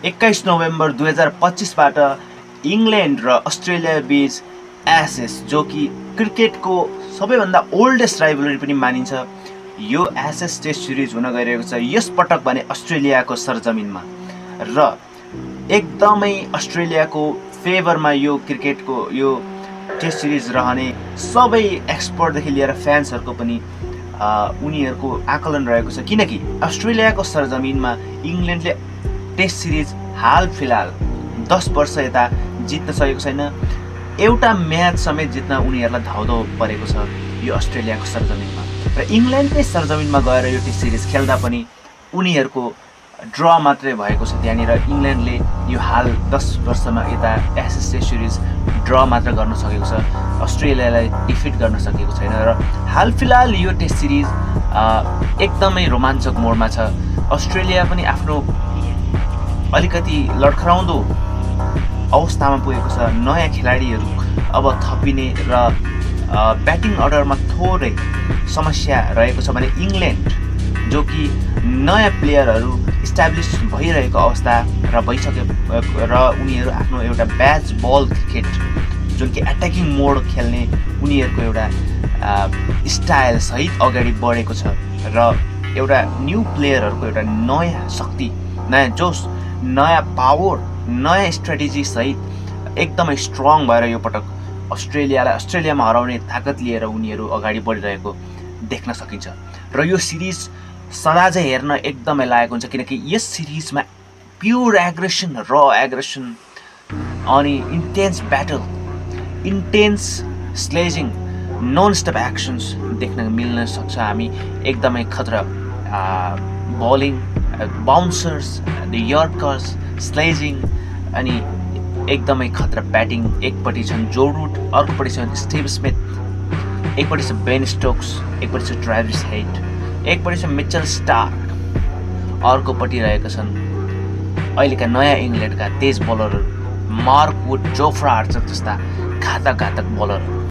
21 November 2025 बाट England र Australia बीच एसेस, जो कि क्रिकेटको सबैभन्दा ओल्डेस्ट राइभलरी पनि मानिन्छ, यो एसेस टेस्ट सिरिज हुन गइरहेको छ यस पटक भने अस्ट्रेलियाको सरजमिनमा। र एकदमै अस्ट्रेलियाको फेभरमा यो क्रिकेटको यो टेस्ट सिरिज रहने सबै एक्सपर्टदेखि लिएर फ्यान्सहरूको पनि उनीहरूको आकलन रहेको छ, किनकि अस्ट्रेलियाको सरजमिनमा इङ्ल्यान्डले टेस्ट सिरिज हाल फिलहाल 10 वर्ष यता जित्न सकेको छैन। एउटा म्याच समेत जित्न उनीहरूलाई धाउधौ परेको छ यो अस्ट्रेलियाको सरजमिनमा। र इङ्ल्यान्डकै सरजमिनमा गएर यो टेस्ट सिरिज खेल्दा पनि उनीहरूको ड्र मात्रै भएको छ। त्यहाँनिर इङ्ल्यान्डले यो हाल 10 वर्षमा यता एसेस टेस्ट सिरिज ड्र मात्र गर्न सकेको छ, अस्ट्रेलियालाई डिफिट गर्न सकेको छैन। र हाल फिलहाल यो टेस्ट सिरिज एकदमै रोमाञ्चक मोडमा छ। अस्ट्रेलिया पनि आफ्नो अलिकति लडखडाउँदो अवस्थामा पुगेको छ। नयाँ खेलाडीहरू अब थपिने र ब्याटिङ अर्डरमा थोरै समस्या रहेको छ भने इङ्ल्यान्ड जो कि नयाँ प्लेयरहरू इस्टाब्लिस भइरहेको अवस्था र भइसक्यो र उनीहरू आफ्नो एउटा ब्याच बल क्रिकेट जुन कि एट्याकिङ मोड खेल्ने उनीहरूको एउटा स्टाइल सहित अगाडि बढेको छ। र एउटा न्यू प्लेयरहरूको एउटा नयाँ शक्ति, नयाँ जोस, नयाँ पावर, नयाँ स्ट्राटेजी सहित एकदमै स्ट्रङ भएर यो पटक अस्ट्रेलियामा हराउने ताकत लिएर उनीहरू अगाडि बढिरहेको देख्न सकिन्छ। र यो सिरिज सदा चाहिँ हेर्न एकदमै लागेको हुन्छ, किनकि यस सिरिजमा प्योर एग्रेसन, र एग्रेसन अनि intense battle, intense sledging, non stop actions देख्न मिल्न सक्छ। हामी एकदमै खतरा bowling, bouncers, the yorkers, sledging अनि एकदमै खतरा ब्याटिङ। एकपट्टि छन् जो रुट, अर्कोपट्टि छन् स्टिभ स्मिथ, एकपट्टि छ बेन स्टोक्स, एकपट्टि छ ट्राभिस हेड, एकपट्टि छ मिचेल स्टार्क, अर्कोपट्टि रहेका छन् अहिलेका नयाँ इङ्ल्यान्डका तेज बलरहरू मार्क वुड, जोफ्रा आर्चर जस्ता घातक बलरहरू।